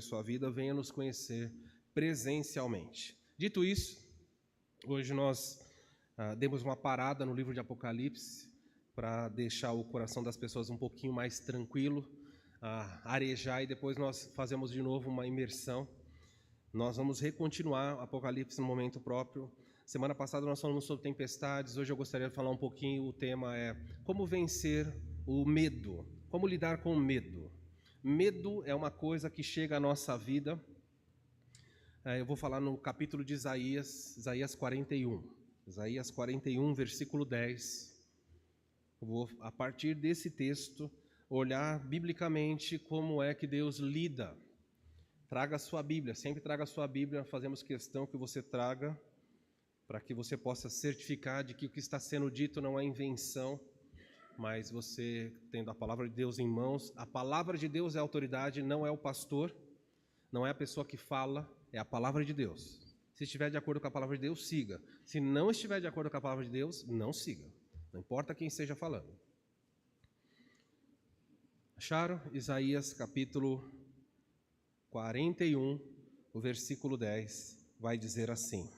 sua vida, venha nos conhecer presencialmente. Dito isso, hoje nós demos uma parada no livro de Apocalipse para deixar o coração das pessoas um pouquinho mais tranquilo, arejar, e depois nós fazemos de novo uma imersão. Nós vamos recontinuar Apocalipse no momento próprio. Semana passada nós falamos sobre tempestades, hoje eu gostaria de falar um pouquinho, o tema é como vencer o medo, como lidar com o medo. Medo é uma coisa que chega à nossa vida. Eu vou falar no capítulo de Isaías 41. Isaías 41, versículo 10. Eu vou, a partir desse texto, olhar biblicamente como é que Deus lida. Traga a sua Bíblia, sempre traga a sua Bíblia, fazemos questão que você traga, para que você possa certificar de que o que está sendo dito não é invenção, mas você tendo a palavra de Deus em mãos. A palavra de Deus é a autoridade, não é o pastor, não é a pessoa que fala, é a palavra de Deus. Se estiver de acordo com a palavra de Deus, siga. Se não estiver de acordo com a palavra de Deus, não siga. Não importa quem esteja falando. Acharam? Isaías capítulo 41, o versículo 10, vai dizer assim: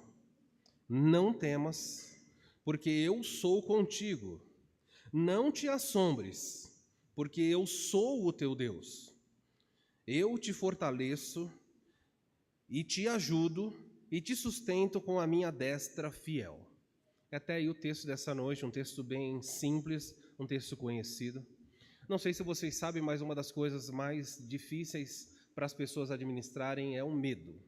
Não temas, porque eu sou contigo. Não te assombres, porque eu sou o teu Deus. Eu te fortaleço e te ajudo e te sustento com a minha destra fiel. Até aí o texto dessa noite, um texto bem simples, um texto conhecido. Não sei se vocês sabem, mas uma das coisas mais difíceis para as pessoas administrarem é o medo.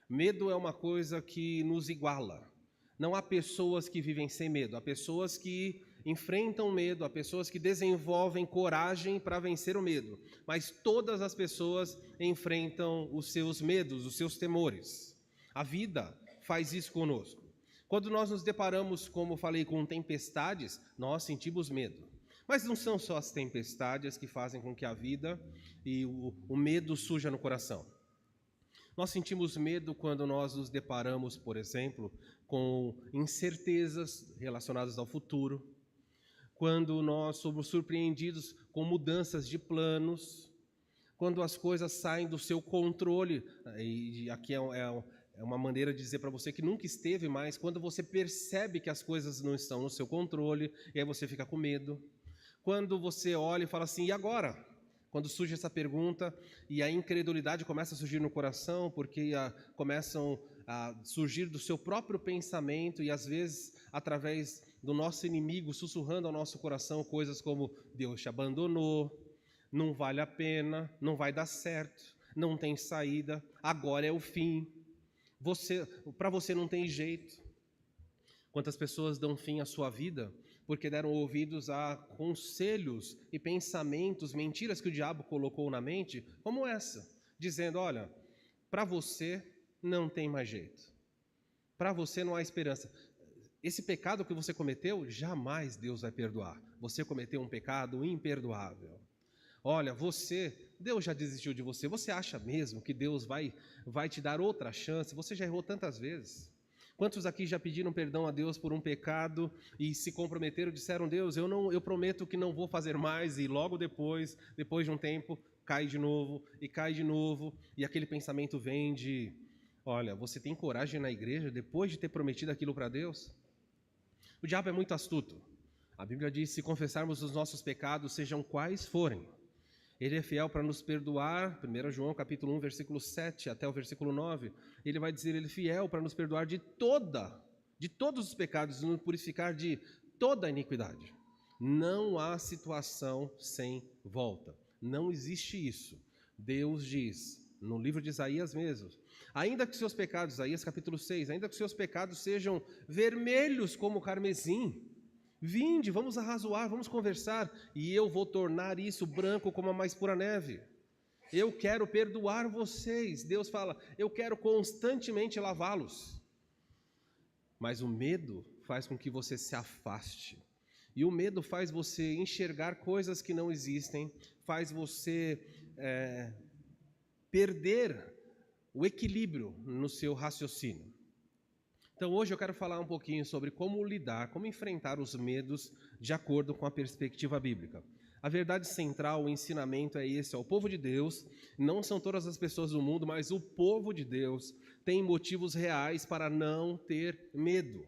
Medo é uma coisa que nos iguala. Não há pessoas que vivem sem medo, há pessoas que enfrentam medo, há pessoas que desenvolvem coragem para vencer o medo, mas todas as pessoas enfrentam os seus medos, os seus temores. A vida faz isso conosco. Quando nós nos deparamos, como falei, com tempestades, nós sentimos medo. Mas não são só as tempestades que fazem com que a vida e o medo surja no coração. Nós sentimos medo quando nós nos deparamos, por exemplo, com incertezas relacionadas ao futuro, quando nós somos surpreendidos com mudanças de planos, quando as coisas saem do seu controle, e aqui é uma maneira de dizer para você que nunca esteve, mas quando você percebe que as coisas não estão no seu controle, e aí você fica com medo. Quando você olha e fala assim, e agora? Quando surge essa pergunta e a incredulidade começa a surgir no coração, porque começam a surgir do seu próprio pensamento e às vezes através do nosso inimigo sussurrando ao nosso coração coisas como Deus te abandonou, não vale a pena, não vai dar certo, não tem saída, agora é o fim, para você não tem jeito. Quantas pessoas dão fim à sua vida porque deram ouvidos a conselhos e pensamentos, mentiras que o diabo colocou na mente, como essa, dizendo, olha, para você não tem mais jeito, para você não há esperança. Esse pecado que você cometeu, jamais Deus vai perdoar. Você cometeu um pecado imperdoável. Olha, Deus já desistiu de você. Você acha mesmo que Deus vai te dar outra chance? Você já errou tantas vezes. Quantos aqui já pediram perdão a Deus por um pecado e se comprometeram, disseram, Deus, eu prometo que não vou fazer mais, e logo depois de um tempo, cai de novo, e aquele pensamento vem de, olha, você tem coragem na igreja depois de ter prometido aquilo para Deus? O diabo é muito astuto. A Bíblia diz, se confessarmos os nossos pecados, sejam quais forem, Ele é fiel para nos perdoar, 1 João capítulo 1, versículo 7 até o versículo 9, ele vai dizer, ele é fiel para nos perdoar de todos os pecados, nos purificar de toda a iniquidade. Não há situação sem volta, não existe isso. Deus diz, no livro de Isaías mesmo, ainda que seus pecados, Isaías capítulo 6, ainda que seus pecados sejam vermelhos como carmesim, vinde, vamos arrazoar, vamos conversar, e eu vou tornar isso branco como a mais pura neve. Eu quero perdoar vocês. Deus fala, eu quero constantemente lavá-los. Mas o medo faz com que você se afaste. E o medo faz você enxergar coisas que não existem, faz você perder o equilíbrio no seu raciocínio. Então hoje eu quero falar um pouquinho sobre como lidar, como enfrentar os medos de acordo com a perspectiva bíblica. A verdade central, o ensinamento é esse, o povo de Deus, não são todas as pessoas do mundo, mas o povo de Deus tem motivos reais para não ter medo.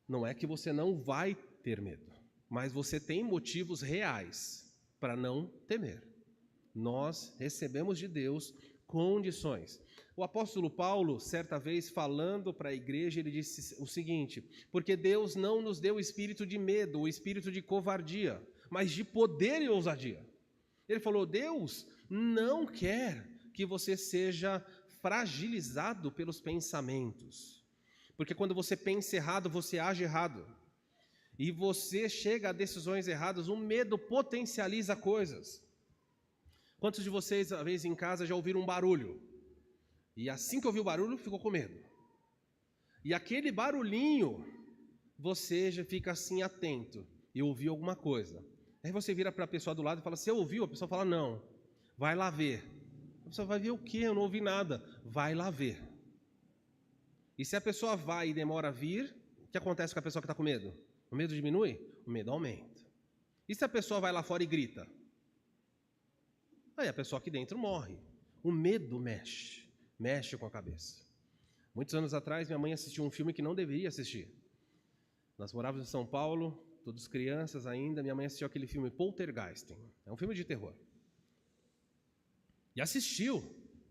Não é que você não vai ter medo, mas você tem motivos reais para não temer. Nós recebemos de Deus condições. O apóstolo Paulo, certa vez falando para a igreja, ele disse o seguinte: porque Deus não nos deu o espírito de medo, o espírito de covardia, mas de poder e ousadia. Ele falou: Deus não quer que você seja fragilizado pelos pensamentos, porque quando você pensa errado, você age errado, e você chega a decisões erradas. O medo potencializa coisas. Quantos de vocês, às vezes em casa, já ouviram um barulho? E assim que ouviu o barulho, ficou com medo. E aquele barulhinho, você já fica assim atento e ouviu alguma coisa. Aí você vira para a pessoa do lado e fala: você ouviu? A pessoa fala: não. Vai lá ver. A pessoa vai ver o quê? Eu não ouvi nada. Vai lá ver. E se a pessoa vai e demora a vir, o que acontece com a pessoa que está com medo? O medo diminui? O medo aumenta. E se a pessoa vai lá fora e grita? Aí a pessoa aqui dentro morre. O medo mexe com a cabeça. Muitos anos atrás, minha mãe assistiu um filme que não deveria assistir. Nós morávamos em São Paulo, todos crianças ainda, minha mãe assistiu aquele filme Poltergeist. É um filme de terror. E assistiu.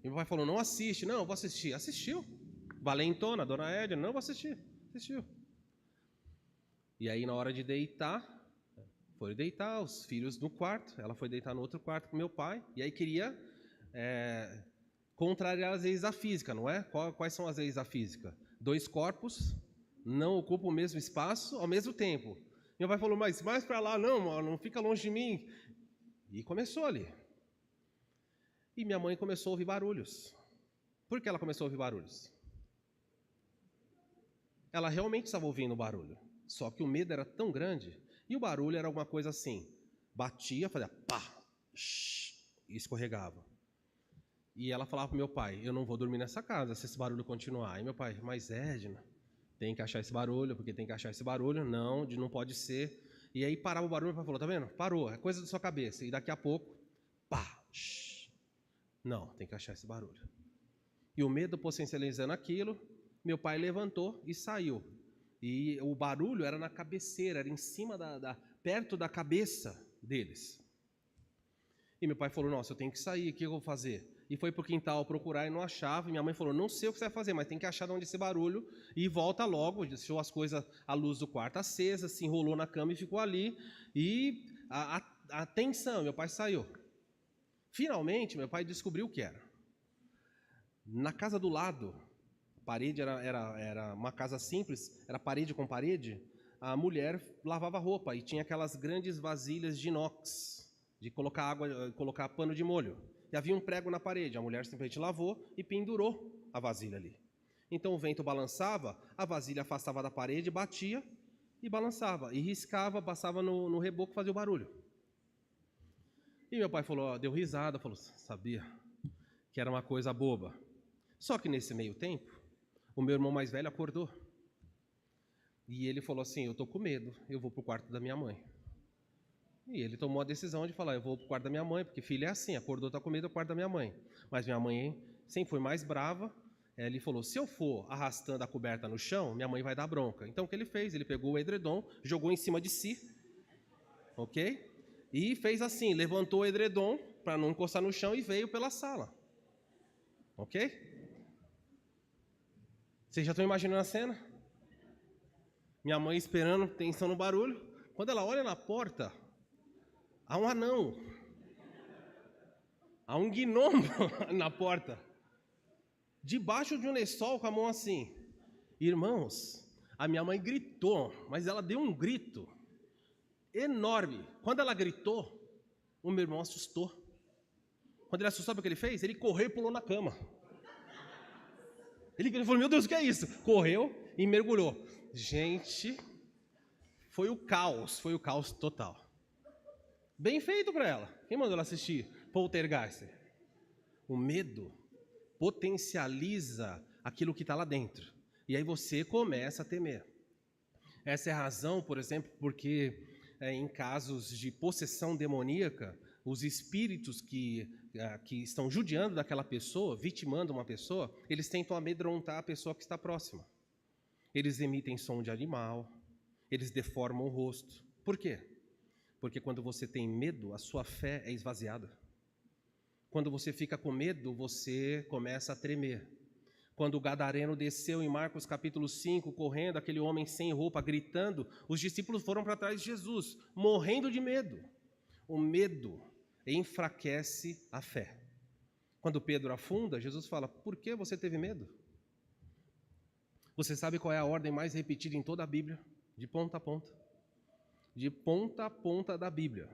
E meu pai falou: não assiste. Não, eu vou assistir. Assistiu. Valentona, dona Edna: não, vou assistir. Assistiu. E aí, na hora de deitar, foi deitar, os filhos no quarto, ela foi deitar no outro quarto com meu pai, e aí queria contrariar as leis da física, não é? Quais são as leis da física? 2 corpos não ocupam o mesmo espaço ao mesmo tempo. Meu pai falou: mas mais para lá, não fica longe de mim. E começou ali. E minha mãe começou a ouvir barulhos. Por que ela começou a ouvir barulhos? Ela realmente estava ouvindo o barulho, só que o medo era tão grande, e o barulho era alguma coisa assim, batia, fazia pá, e escorregava. E ela falava para o meu pai: eu não vou dormir nessa casa se esse barulho continuar. E meu pai: mas Edna, tem que achar esse barulho, porque tem que achar esse barulho, não pode ser. E aí parava o barulho, meu pai falou: tá vendo? Parou, é coisa da sua cabeça. E daqui a pouco, pá, não, tem que achar esse barulho. E o medo potencializando aquilo, meu pai levantou e saiu. E o barulho era na cabeceira, era em cima, perto da cabeça deles. E meu pai falou: nossa, eu tenho que sair, o que eu vou fazer? E foi para o quintal procurar e não achava. E minha mãe falou: não sei o que você vai fazer, mas tem que achar de onde esse barulho. E volta logo, deixou as coisas, a luz do quarto acesa, se enrolou na cama e ficou ali. E a tensão, meu pai saiu. Finalmente, meu pai descobriu o que era. Na casa do lado, a parede era uma casa simples, era parede com parede, a mulher lavava roupa e tinha aquelas grandes vasilhas de inox, de colocar água, colocar pano de molho. E havia um prego na parede, a mulher simplesmente lavou e pendurou a vasilha ali. Então o vento balançava, a vasilha afastava da parede, batia e balançava, e riscava, passava no reboco, fazia o barulho. E meu pai falou, deu risada, falou: sabia que era uma coisa boba. Só que nesse meio tempo, o meu irmão mais velho acordou. E ele falou assim: eu estou com medo, eu vou para o quarto da minha mãe. E ele tomou a decisão de falar: eu vou para o quarto da minha mãe, porque filho é assim, acordou, está com medo, é o quarto da minha mãe. Mas minha mãe sempre foi mais brava. Ele falou: se eu for arrastando a coberta no chão, minha mãe vai dar bronca. Então o que ele fez? Ele pegou o edredom, jogou em cima de si, ok? E fez assim, levantou o edredom para não encostar no chão e veio pela sala, ok? Vocês já estão imaginando a cena? Minha mãe esperando, atenção no barulho. Quando ela olha na porta, há um anão, há um gnomo na porta, debaixo de um lençol com a mão assim. Irmãos, a minha mãe gritou, mas ela deu um grito enorme. Quando ela gritou, o meu irmão assustou. Quando ele assustou, sabe o que ele fez? Ele correu e pulou na cama. Ele falou: meu Deus, o que é isso? Correu e mergulhou. Gente, foi o caos total. Bem feito para ela. Quem mandou ela assistir Poltergeist? O medo potencializa aquilo que está lá dentro. E aí você começa a temer. Essa é a razão, por exemplo, porque em casos de possessão demoníaca, os espíritos que estão judiando daquela pessoa, vitimando uma pessoa, eles tentam amedrontar a pessoa que está próxima. Eles emitem som de animal, eles deformam o rosto. Por quê? Porque quando você tem medo, a sua fé é esvaziada. Quando você fica com medo, você começa a tremer. Quando o gadareno desceu em Marcos capítulo 5, correndo, aquele homem sem roupa, gritando, os discípulos foram para trás de Jesus, morrendo de medo. O medo enfraquece a fé. Quando Pedro afunda, Jesus fala: por que você teve medo? Você sabe qual é a ordem mais repetida em toda a Bíblia? De ponta a ponta. De ponta a ponta da Bíblia.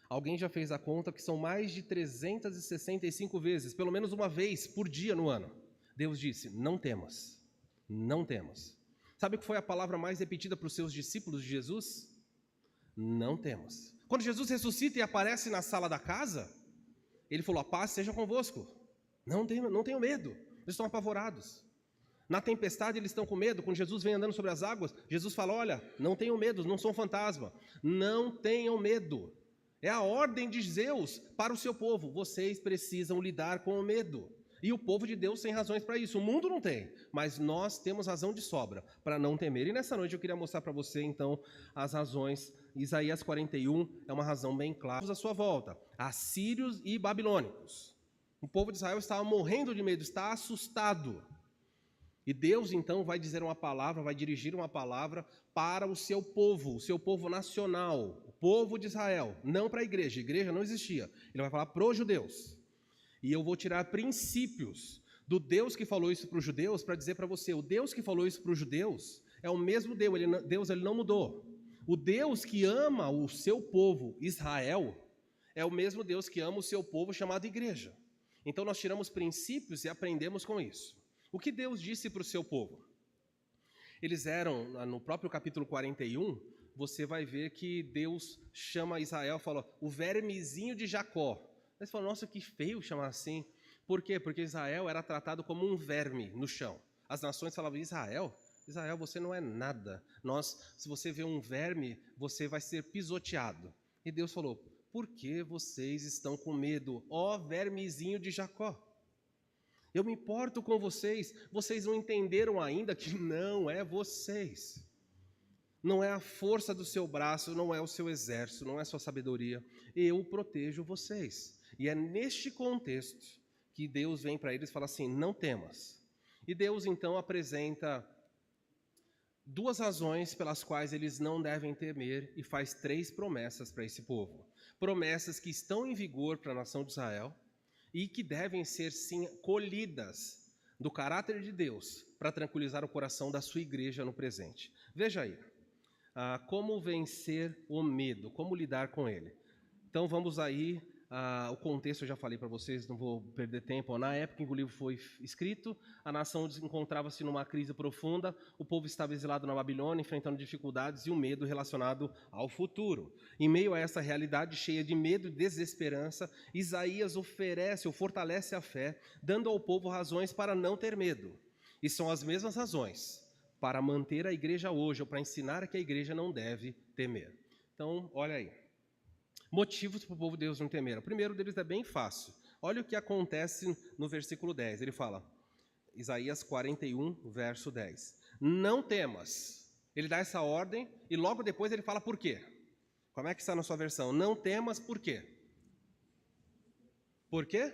Alguém já fez a conta que são mais de 365 vezes, pelo menos uma vez por dia no ano. Deus disse: não temas, não temas. Sabe o que foi a palavra mais repetida para os seus discípulos de Jesus? Não temas. Quando Jesus ressuscita e aparece na sala da casa, ele falou: a paz seja convosco. Não tenham medo, eles estão apavorados. Na tempestade eles estão com medo. Quando Jesus vem andando sobre as águas, Jesus fala: olha, não tenham medo, não sou um fantasma. Não tenham medo. É a ordem de Deus para o seu povo. Vocês precisam lidar com o medo. E o povo de Deus tem razões para isso. O mundo não tem, mas nós temos razão de sobra para não temer. E nessa noite eu queria mostrar para você, então, as razões. Isaías 41 é uma razão bem clara. À sua volta, assírios e babilônicos. O povo de Israel estava morrendo de medo, está assustado. E Deus, então, vai dizer uma palavra, vai dirigir uma palavra para o seu povo nacional, o povo de Israel, não para a igreja não existia. Ele vai falar para os judeus. E eu vou tirar princípios do Deus que falou isso para os judeus para dizer para você: o Deus que falou isso para os judeus é o mesmo Deus, ele não mudou. O Deus que ama o seu povo, Israel, é o mesmo Deus que ama o seu povo chamado igreja. Então nós tiramos princípios e aprendemos com isso. O que Deus disse para o seu povo? Eles eram, no próprio capítulo 41, você vai ver que Deus chama Israel, fala: o vermezinho de Jacó. Eles falam: nossa, que feio chamar assim. Por quê? Porque Israel era tratado como um verme no chão. As nações falavam: Israel, você não é nada. Se você vê um verme, você vai ser pisoteado. E Deus falou: por que vocês estão com medo, ó vermezinho de Jacó? Eu me importo com vocês não entenderam ainda que não é vocês. Não é a força do seu braço, não é o seu exército, não é a sua sabedoria. Eu protejo vocês. E é neste contexto que Deus vem para eles e fala assim: não temas. E Deus então apresenta duas razões pelas quais eles não devem temer e faz 3 promessas para esse povo. Promessas que estão em vigor para a nação de Israel, e que devem ser, sim, colhidas do caráter de Deus para tranquilizar o coração da sua igreja no presente. Veja aí, como vencer o medo, como lidar com ele. Então vamos aí, o contexto eu já falei para vocês, não vou perder tempo. Na época em que o livro foi escrito, a nação encontrava-se numa crise profunda, o povo estava exilado na Babilônia, enfrentando dificuldades e um medo relacionado ao futuro. Em meio a essa realidade cheia de medo e desesperança, Isaías fortalece a fé, dando ao povo razões para não ter medo. E são as mesmas razões para manter a igreja hoje, ou para ensinar que a igreja não deve temer. Então, olha aí. Motivos para o povo de Deus não temer. O primeiro deles é bem fácil. Olha o que acontece no versículo 10. Ele fala, Isaías 41, verso 10. Não temas. Ele dá essa ordem e logo depois ele fala por quê. Como é que está na sua versão? Não temas por quê? Por quê?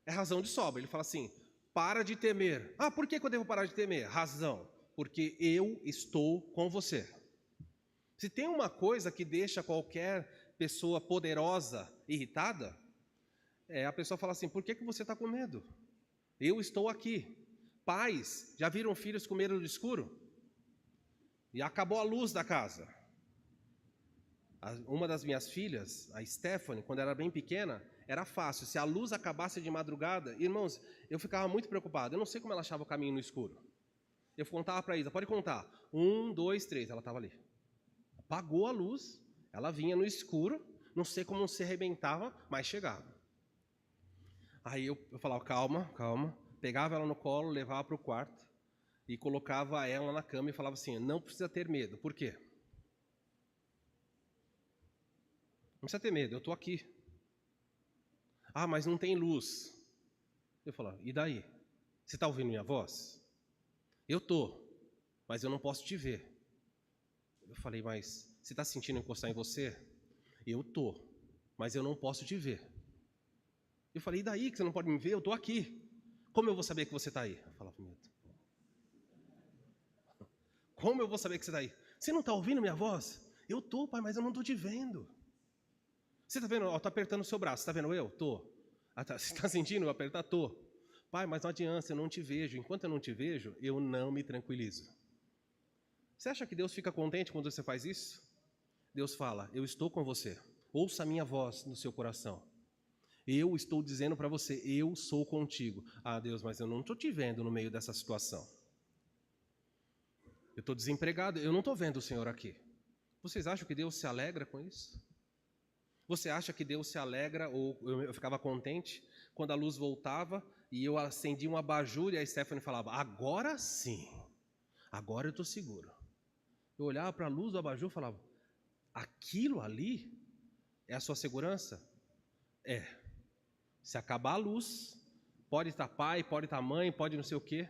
É razão de sobra. Ele fala assim: para de temer. Por que eu devo parar de temer? Razão. Porque eu estou com você. Se tem uma coisa que deixa qualquer pessoa poderosa irritada, a pessoa fala assim: por que você está com medo? Eu estou aqui. Pais, já viram filhos com medo do escuro? E acabou a luz da casa. Uma das minhas filhas, a Stephanie, quando era bem pequena, era fácil. Se a luz acabasse de madrugada, irmãos, eu ficava muito preocupado. Eu não sei como ela achava o caminho no escuro. Eu contava para a Isa: pode contar. 1, 2, 3. Ela estava ali. Apagou a luz, ela vinha no escuro, não sei como se arrebentava, mas chegava. Aí eu falava: calma. Pegava ela no colo, levava para o quarto e colocava ela na cama e falava assim: não precisa ter medo. Por quê? Não precisa ter medo, eu estou aqui. Ah, mas não tem luz. Eu falo, e daí? Você está ouvindo minha voz? Eu estou, mas eu não posso te ver. Eu falei, mas você está sentindo encostar em você? Eu estou, mas eu não posso te ver. Eu falei, e daí que você não pode me ver? Eu estou aqui. Como eu vou saber que você está aí? Eu falava, meu Deus. Como eu vou saber que você está aí? Você não está ouvindo minha voz? Eu estou, pai, mas eu não estou te vendo. Você está vendo? Estou apertando o seu braço. Está vendo eu? Estou. Você está sentindo eu apertar? Estou. Pai, mas não adianta, eu não te vejo. Enquanto eu não te vejo, eu não me tranquilizo. Você acha que Deus fica contente quando você faz isso? Deus fala, eu estou com você. Ouça a minha voz no seu coração. Eu estou dizendo para você, eu sou contigo. Ah, Deus, mas eu não estou te vendo no meio dessa situação. Eu estou desempregado, eu não estou vendo o Senhor aqui. Vocês acham que Deus se alegra com isso? Você acha que Deus se alegra, ou eu ficava contente, quando a luz voltava e eu acendia um abajur e a Stephanie falava, agora sim, agora eu estou seguro. Eu olhava para a luz do abajur e falava, aquilo ali é a sua segurança? É. Se acabar a luz, pode estar pai, pode estar mãe, pode não sei o quê.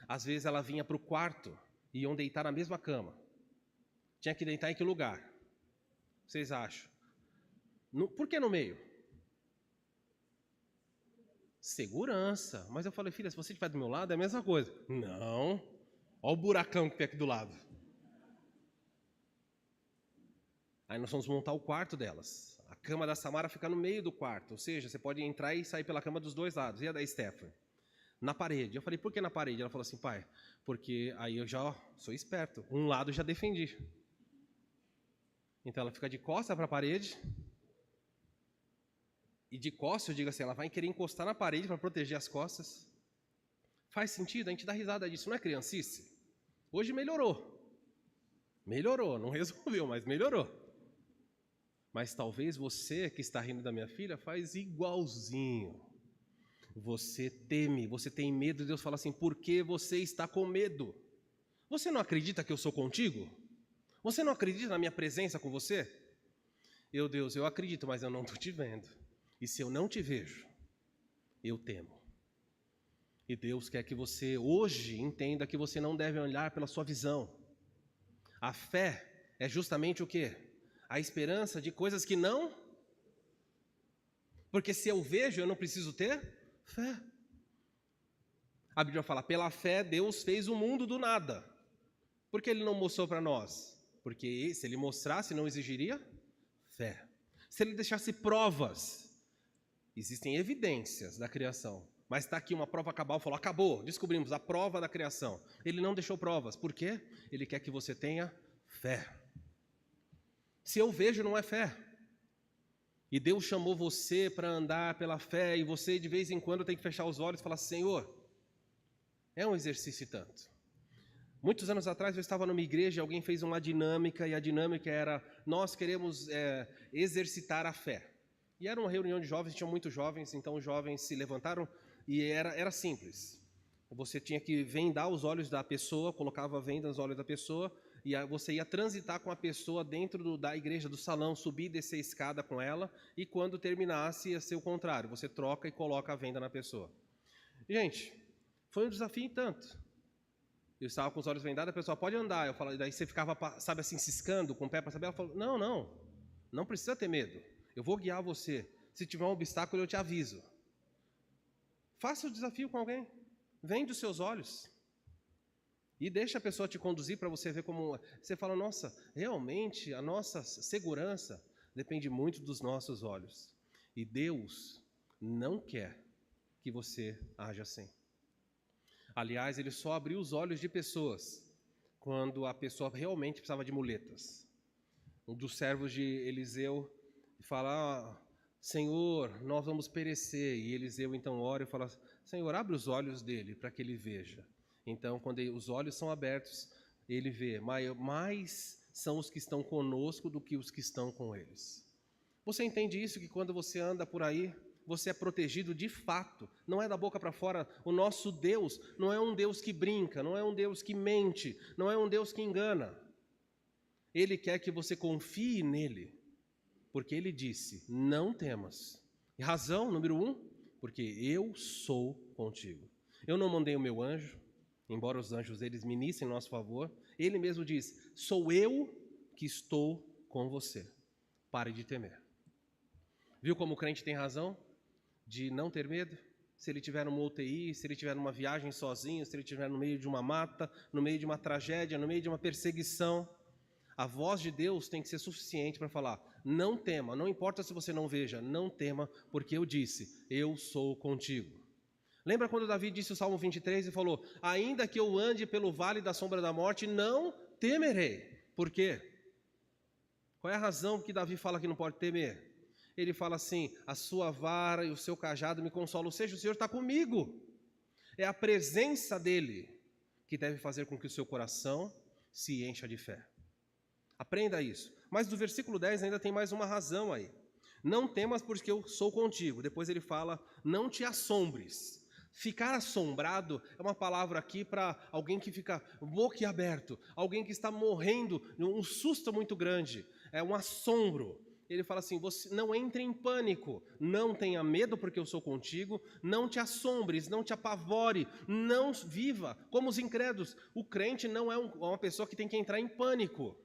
Às vezes ela vinha para o quarto e iam deitar na mesma cama. Tinha que deitar em que lugar? Vocês acham? Por que no meio? Segurança. Mas eu falei, filha, se você estiver do meu lado, é a mesma coisa. Não. Olha o buracão que tem aqui do lado. Aí nós vamos montar o quarto delas. A cama da Samara fica no meio do quarto. Ou seja, você pode entrar e sair pela cama dos dois lados. E a da Stephanie? Na parede. Eu falei, por que na parede? Ela falou assim, pai, porque aí eu já sou esperto. Um lado já defendi. Então ela fica de costas para a parede. E de costas, eu digo assim, ela vai querer encostar na parede para proteger as costas. Faz sentido? A gente dá risada disso, não é criancice? Hoje melhorou. Melhorou, não resolveu, mas melhorou. Mas talvez você que está rindo da minha filha faz igualzinho. Você teme, você tem medo, Deus fala assim, por que você está com medo? Você não acredita que eu sou contigo? Você não acredita na minha presença com você? Deus, eu acredito, mas eu não estou te vendo. E se eu não te vejo, eu temo. E Deus quer que você hoje entenda que você não deve olhar pela sua visão. A fé é justamente o quê? A esperança de coisas que não... Porque se eu vejo, eu não preciso ter fé. A Bíblia fala, pela fé Deus fez o mundo do nada. Por que Ele não mostrou para nós? Porque se Ele mostrasse, não exigiria fé. Se Ele deixasse provas, existem evidências da criação. Mas está aqui uma prova cabal, falou, acabou, descobrimos a prova da criação. Ele não deixou provas, por quê? Ele quer que você tenha fé. Se eu vejo, não é fé. E Deus chamou você para andar pela fé, e você de vez em quando tem que fechar os olhos e falar, Senhor, é um exercício tanto. Muitos anos atrás eu estava numa igreja, alguém fez uma dinâmica, e a dinâmica era, nós queremos exercitar a fé. E era uma reunião de jovens, tinham muitos jovens, então os jovens se levantaram, e era simples. Você tinha que vendar os olhos da pessoa, colocava a venda nos olhos da pessoa, e você ia transitar com a pessoa dentro da igreja, do salão, subir e descer a escada com ela, e quando terminasse ia ser o contrário, você troca e coloca a venda na pessoa. Gente, foi um desafio em tanto. Eu estava com os olhos vendados, a pessoa pode andar, eu falo, daí você ficava, sabe assim, ciscando com o pé para saber, ela falou, não precisa ter medo, eu vou guiar você, se tiver um obstáculo eu te aviso. Faça o desafio com alguém, vende os seus olhos. E deixa a pessoa te conduzir para você ver como... Você fala, nossa, realmente a nossa segurança depende muito dos nossos olhos. E Deus não quer que você haja assim. Aliás, Ele só abriu os olhos de pessoas quando a pessoa realmente precisava de muletas. Um dos servos de Eliseu fala, Senhor, nós vamos perecer. E Eliseu então ora e fala, Senhor, abre os olhos dele para que ele veja. Então, quando os olhos são abertos, ele vê, mais são os que estão conosco do que os que estão com eles. Você entende isso, que quando você anda por aí, você é protegido de fato, não é da boca para fora. O nosso Deus não é um Deus que brinca, não é um Deus que mente, não é um Deus que engana. Ele quer que você confie nele. porque ele disse, não temas. E razão, número 1, porque eu sou contigo. Eu não mandei o meu anjo, embora os anjos eles ministrem em nosso favor. Ele mesmo diz, sou eu que estou com você. Pare de temer. Viu como o crente tem razão de não ter medo? Se ele estiver numa UTI, se ele estiver numa viagem sozinho, se ele estiver no meio de uma mata, no meio de uma tragédia, no meio de uma perseguição, a voz de Deus tem que ser suficiente para falar, não tema, não importa se você não veja, não tema, porque eu disse, eu sou contigo. Lembra quando Davi disse o Salmo 23 e falou, ainda que eu ande pelo vale da sombra da morte, não temerei. Por quê? Qual é a razão que Davi fala que não pode temer? Ele fala assim, a sua vara e o seu cajado me consolam, ou seja, o Senhor está comigo. É a presença dEle que deve fazer com que o seu coração se encha de fé. Aprenda isso. Mas do versículo 10 ainda tem mais uma razão aí. Não temas porque eu sou contigo. Depois ele fala, não te assombres. Ficar assombrado é uma palavra aqui para alguém que fica boquiaberto, alguém que está morrendo, um susto muito grande, é um assombro. Ele fala assim, você não entre em pânico, não tenha medo porque eu sou contigo, não te assombres, não te apavore, não viva como os incrédulos. O crente não é uma pessoa que tem que entrar em pânico.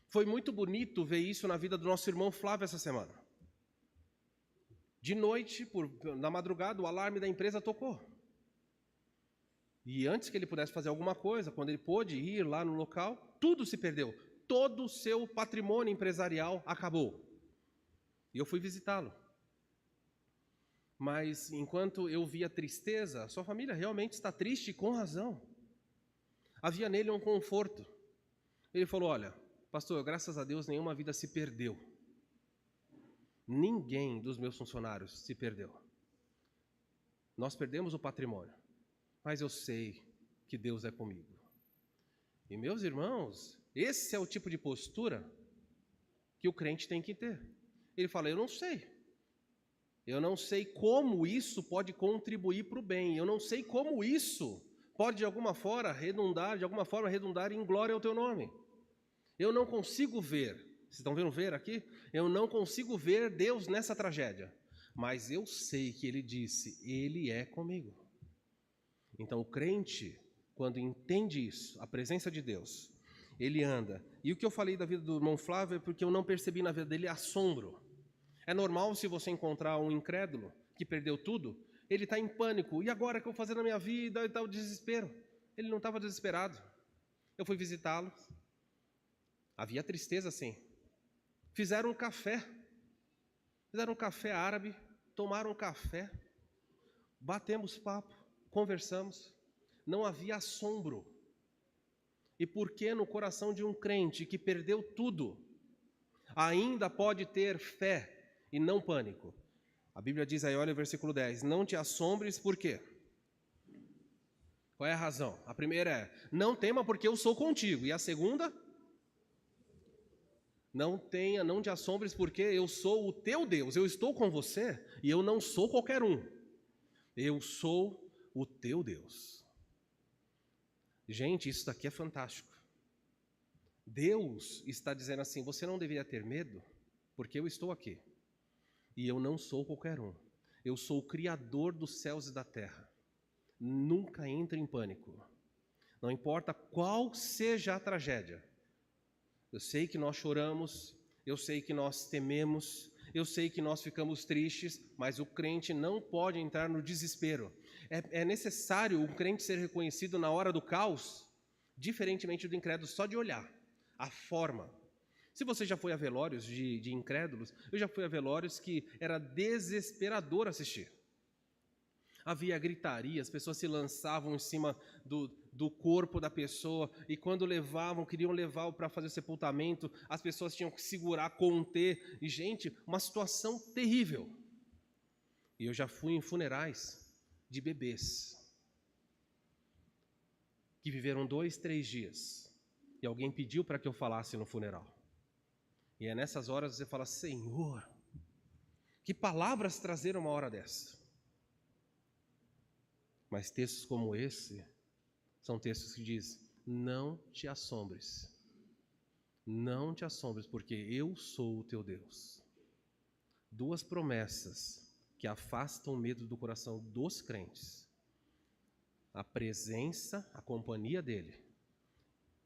Foi muito bonito ver isso na vida do nosso irmão Flávio essa semana. De noite, na madrugada, o alarme da empresa tocou. E antes que ele pudesse fazer alguma coisa, quando ele pôde ir lá no local, tudo se perdeu. Todo o seu patrimônio empresarial acabou. E eu fui visitá-lo. Mas enquanto eu via tristeza, sua família realmente está triste com razão. Havia nele um conforto. Ele falou, olha, pastor, graças a Deus nenhuma vida se perdeu. Ninguém dos meus funcionários se perdeu. Nós perdemos o patrimônio, mas eu sei que Deus é comigo. E meus irmãos, esse é o tipo de postura que o crente tem que ter. Ele fala, eu não sei como isso pode contribuir para o bem, eu não sei como isso pode de alguma forma redundar em glória ao teu nome. Eu não consigo ver, vocês estão vendo ver aqui? Eu não consigo ver Deus nessa tragédia, mas eu sei que Ele disse, Ele é comigo. Então o crente, quando entende isso, a presença de Deus, ele anda. E o que eu falei da vida do irmão Flávio é porque eu não percebi na vida dele assombro. É normal se você encontrar um incrédulo que perdeu tudo, ele está em pânico. E agora o que eu vou fazer na minha vida? E está o desespero. Ele não estava desesperado. Eu fui visitá-lo. Havia tristeza, sim. Fizeram um café árabe, tomaram um café, batemos papo, conversamos. Não havia assombro. E por que no coração de um crente que perdeu tudo, ainda pode ter fé e não pânico? A Bíblia diz aí, olha o versículo 10, não te assombres, por quê? Qual é a razão? A primeira é, não tema porque eu sou contigo. E a segunda? Não te assombres porque eu sou o teu Deus. Eu estou com você e eu não sou qualquer um. Eu sou o teu Deus. Gente, isso daqui é fantástico. Deus está dizendo assim, você não deveria ter medo, porque eu estou aqui. E eu não sou qualquer um. Eu sou o Criador dos céus e da terra. Nunca entre em pânico. Não importa qual seja a tragédia. Eu sei que nós choramos, eu sei que nós tememos, eu sei que nós ficamos tristes, mas o crente não pode entrar no desespero. É necessário o crente ser reconhecido na hora do caos, diferentemente do incrédulo, só de olhar. A forma. Se você já foi a velórios de incrédulos, eu já fui a velórios que era desesperador assistir. Havia gritaria, as pessoas se lançavam em cima do corpo da pessoa, e quando queriam levar para fazer o sepultamento, as pessoas tinham que segurar, conter, e gente, uma situação terrível. E eu já fui em funerais de bebês, que viveram 2, 3 dias, e alguém pediu para que eu falasse no funeral. E é nessas horas você fala, Senhor, que palavras trazer uma hora dessa? Mas textos como esse, são textos que dizem, não te assombres, Não te assombres, porque eu sou o teu Deus. Duas promessas que afastam o medo do coração dos crentes. A presença, a companhia dele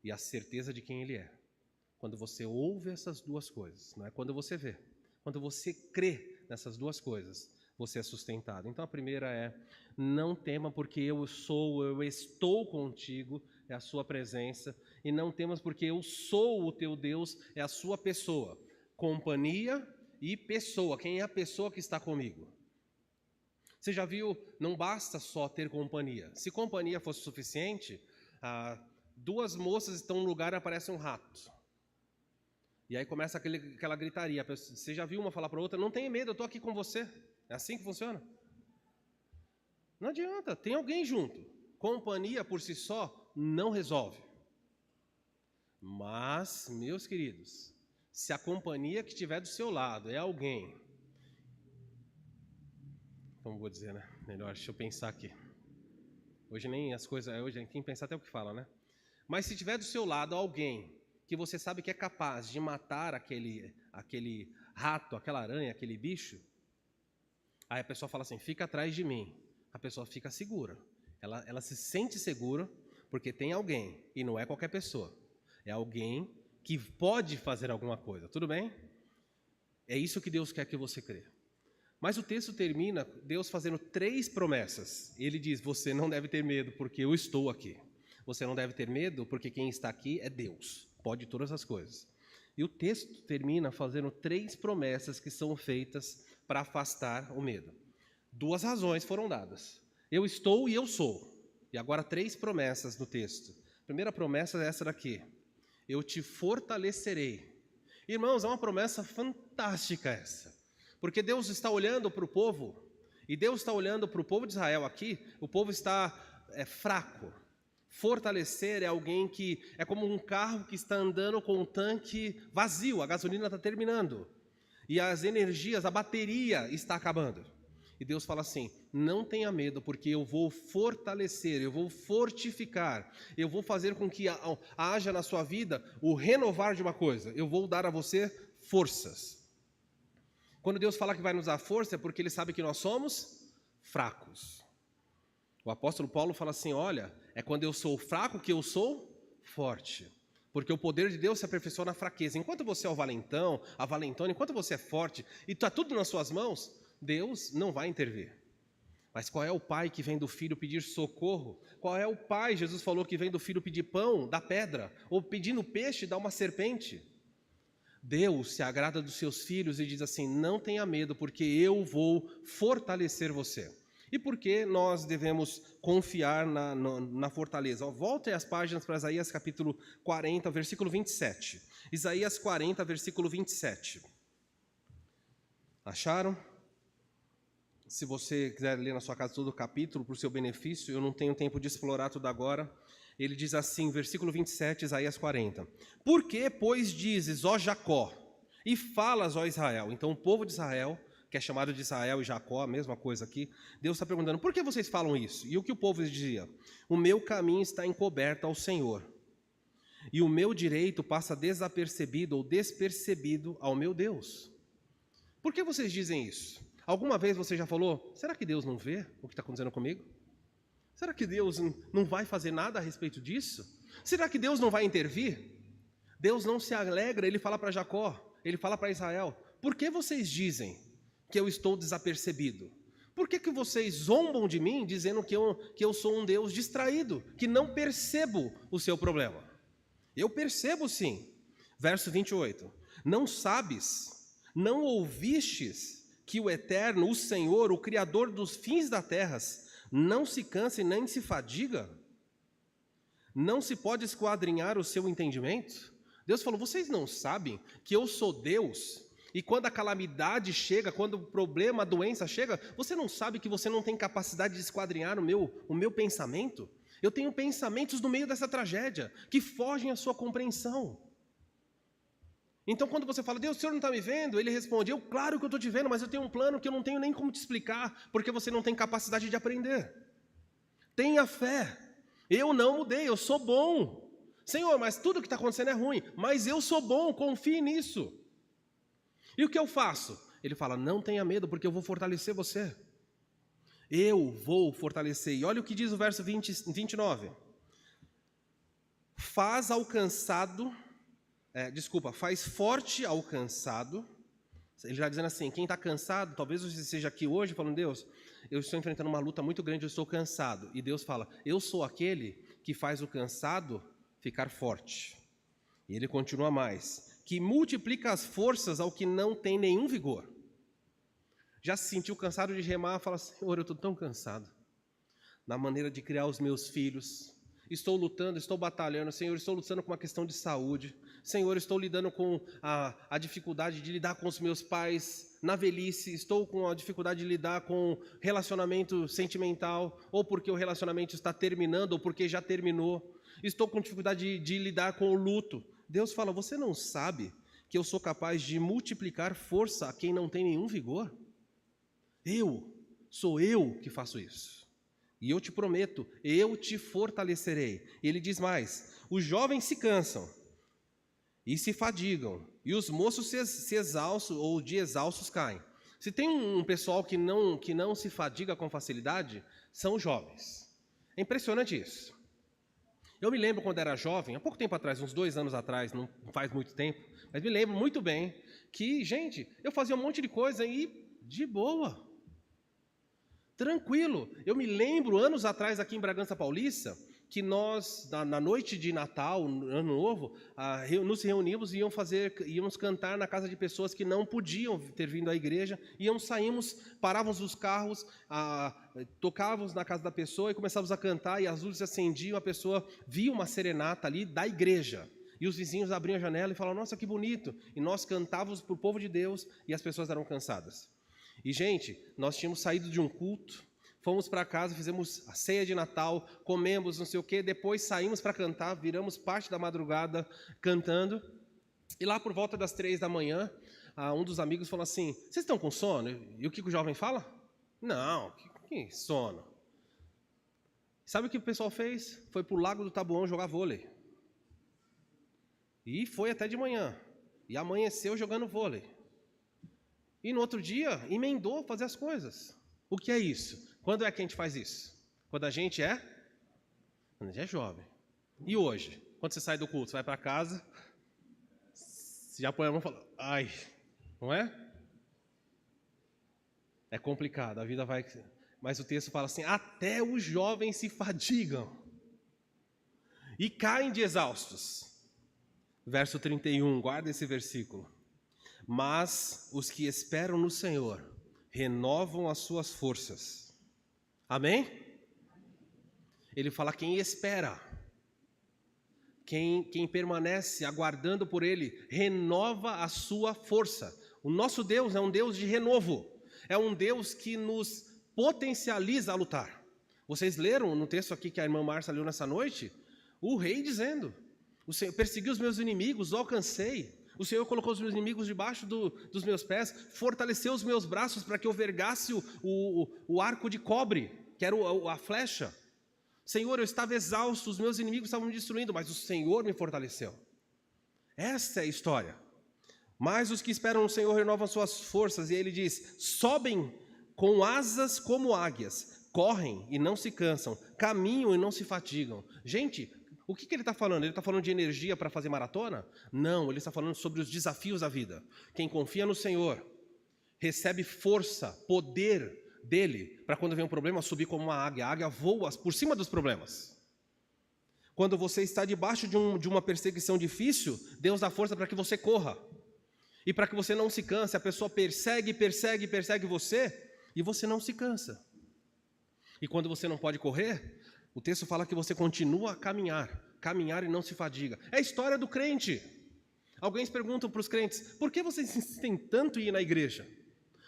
e a certeza de quem ele é. Quando você ouve essas duas coisas, não é quando você vê. Quando você crê nessas duas coisas, você é sustentado. Então a primeira é: não tema, porque eu estou contigo, é a sua presença. E não temas, porque eu sou o teu Deus, é a sua pessoa. Companhia e pessoa. Quem é a pessoa que está comigo? Você já viu, não basta só ter companhia. Se companhia fosse suficiente, duas moças estão num lugar e aparece um rato. E aí começa aquela gritaria. Você já viu uma falar para outra: não tenha medo, eu estou aqui com você. É assim que funciona? Não adianta, tem alguém junto. Companhia por si só não resolve. Mas, meus queridos, se a companhia que estiver do seu lado é alguém... Como vou dizer, né? Melhor, deixa eu pensar aqui. Hoje nem as coisas... Hoje quem pensar até o que fala, né? Mas se tiver do seu lado alguém que você sabe que é capaz de matar aquele rato, aquela aranha, aquele bicho, aí a pessoa fala assim: fica atrás de mim. A pessoa fica segura. Ela se sente segura porque tem alguém, e não é qualquer pessoa. É alguém que pode fazer alguma coisa. Tudo bem? É isso que Deus quer que você crê. Mas o texto termina Deus fazendo 3 promessas. Ele diz: você não deve ter medo porque eu estou aqui. Você não deve ter medo porque quem está aqui é Deus. Pode todas as coisas. E o texto termina fazendo 3 promessas que são feitas para afastar o medo. 2 razões foram dadas. Eu estou e eu sou. E agora 3 promessas no texto. A primeira promessa é essa daqui: eu te fortalecerei. Irmãos, é uma promessa fantástica essa. Porque Deus está olhando para o povo, e Deus está olhando para o povo de Israel aqui, o povo está fraco. Fortalecer é alguém que é como um carro que está andando com um tanque vazio, a gasolina está terminando, e as energias, a bateria está acabando. E Deus fala assim: não tenha medo, porque eu vou fortalecer, eu vou fortificar, eu vou fazer com que haja na sua vida o renovar de uma coisa, eu vou dar a você forças. Quando Deus fala que vai nos dar força, é porque Ele sabe que nós somos fracos. O apóstolo Paulo fala assim: olha, é quando eu sou fraco que eu sou forte. Porque o poder de Deus se aperfeiçoa na fraqueza. Enquanto você é o valentão, a valentona, enquanto você é forte e está tudo nas suas mãos, Deus não vai intervir. Mas qual é o pai que vem do filho pedir socorro? Qual é o pai, Jesus falou, que vem do filho pedir pão da pedra? Ou pedindo peixe dá uma serpente? Deus se agrada dos seus filhos e diz assim: não tenha medo, porque eu vou fortalecer você. E por que nós devemos confiar na fortaleza? Volte as páginas para Isaías capítulo 40, versículo 27. Isaías 40, versículo 27. Acharam? Se você quiser ler na sua casa todo o capítulo, para o seu benefício, eu não tenho tempo de explorar tudo agora. Ele diz assim, versículo 27, Isaías 40. Por que, pois, dizes, ó Jacó, e falas, ó Israel? Então o povo de Israel, que é chamado de Israel e Jacó, a mesma coisa aqui, Deus está perguntando: por que vocês falam isso? E o que o povo dizia? O meu caminho está encoberto ao Senhor, e o meu direito passa desapercebido ou despercebido ao meu Deus. Por que vocês dizem isso? Alguma vez você já falou: será que Deus não vê o que está acontecendo comigo? Será que Deus não vai fazer nada a respeito disso? Será que Deus não vai intervir? Deus não se alegra, ele fala para Jacó, ele fala para Israel: por que vocês dizem que eu estou desapercebido? Por que vocês zombam de mim dizendo que eu sou um Deus distraído, que não percebo o seu problema? Eu percebo sim. Verso 28. Não sabes, não ouvistes que o Eterno, o Senhor, o Criador dos fins da terra, não se cansa e nem se fadiga? Não se pode esquadrinhar o seu entendimento? Deus falou: vocês não sabem que eu sou Deus? E quando a calamidade chega, quando o problema, a doença chega, você não sabe que você não tem capacidade de esquadrinhar o meu pensamento? Eu tenho pensamentos no meio dessa tragédia, que fogem à sua compreensão. Então quando você fala: Deus, o Senhor não está me vendo? Ele responde: claro que eu estou te vendo, mas eu tenho um plano que eu não tenho nem como te explicar, porque você não tem capacidade de aprender. Tenha fé, eu não mudei, eu sou bom. Senhor, mas tudo que está acontecendo é ruim, mas eu sou bom, confie nisso. E o que eu faço? Ele fala, não tenha medo, porque eu vou fortalecer você. Eu vou fortalecer. E olha o que diz o verso 29. Faz forte ao cansado. Ele já dizendo assim, quem está cansado, talvez você esteja aqui hoje falando, Deus, eu estou enfrentando uma luta muito grande, eu estou cansado. E Deus fala, eu sou aquele que faz o cansado ficar forte. E ele continua mais, que multiplica as forças ao que não tem nenhum vigor. Já se sentiu cansado de remar, fala, Senhor, eu estou tão cansado. Na maneira de criar os meus filhos, estou lutando, estou batalhando, Senhor, estou lutando com uma questão de saúde, Senhor, estou lidando com a dificuldade de lidar com os meus pais na velhice, estou com a dificuldade de lidar com relacionamento sentimental, ou porque o relacionamento está terminando, ou porque já terminou, estou com dificuldade de lidar com o luto. Deus fala, você não sabe que eu sou capaz de multiplicar força a quem não tem nenhum vigor? Sou eu que faço isso. E eu te prometo, eu te fortalecerei. Ele diz mais, os jovens se cansam e se fadigam, e os moços se exaustam ou de exaustos caem. Se tem um pessoal que não se fadiga com facilidade, são os jovens. É impressionante isso. Eu me lembro quando era jovem, há pouco tempo atrás, uns 2 anos atrás, não faz muito tempo, mas me lembro muito bem que, gente, eu fazia um monte de coisa e de boa. Tranquilo. Eu me lembro, anos atrás, aqui em Bragança Paulista, que nós, na noite de Natal, Ano Novo, nos reunimos e íamos cantar na casa de pessoas que não podiam ter vindo à igreja, saímos, parávamos os carros, tocávamos na casa da pessoa e começávamos a cantar, e as luzes se acendiam, a pessoa via uma serenata ali da igreja. E os vizinhos abriam a janela e falavam, nossa, que bonito. E nós cantávamos para o povo de Deus e as pessoas eram cansadas. E, gente, nós tínhamos saído de um culto, fomos para casa, fizemos a ceia de Natal, comemos não sei o quê, depois saímos para cantar, viramos parte da madrugada cantando, e lá por volta das 3 da manhã, um dos amigos falou assim, vocês estão com sono? E o que o jovem fala? Não, que sono? Sabe o que o pessoal fez? Foi para o Lago do Taboão jogar vôlei. E foi até de manhã, e amanheceu jogando vôlei. E no outro dia, emendou fazer as coisas. O que é isso? Quando é que a gente faz isso? Quando a gente é jovem. E hoje? Quando você sai do culto, você vai para casa, você já põe a mão e fala, ai, não é? É complicado, a vida vai... Mas o texto fala assim, até os jovens se fadigam e caem de exaustos. Verso 31, guarda esse versículo. Mas os que esperam no Senhor renovam as suas forças. Amém? Ele fala quem espera, quem permanece aguardando por Ele, renova a sua força. O nosso Deus é um Deus de renovo, é um Deus que nos potencializa a lutar. Vocês leram no texto aqui que a irmã Márcia leu nessa noite? O rei dizendo, o Senhor persegui os meus inimigos, alcancei. O Senhor colocou os meus inimigos debaixo dos meus pés, fortaleceu os meus braços para que eu vergasse o arco de cobre, que era a flecha. Senhor, eu estava exausto, os meus inimigos estavam me destruindo, mas o Senhor me fortaleceu. Essa é a história. Mas os que esperam no Senhor renovam suas forças, e ele diz, sobem com asas como águias, correm e não se cansam, caminham e não se fatigam. Gente, o que ele está falando? Ele está falando de energia para fazer maratona? Não, ele está falando sobre os desafios da vida. Quem confia no Senhor recebe força, poder dele, para quando vem um problema subir como uma águia. A águia voa por cima dos problemas. Quando você está debaixo de uma perseguição difícil, Deus dá força para que você corra. E para que você não se canse, a pessoa persegue você, e você não se cansa. E quando você não pode correr, o texto fala que você continua a caminhar e não se fadiga. É a história do crente. Alguém pergunta para os crentes, por que vocês insistem tanto em ir na igreja?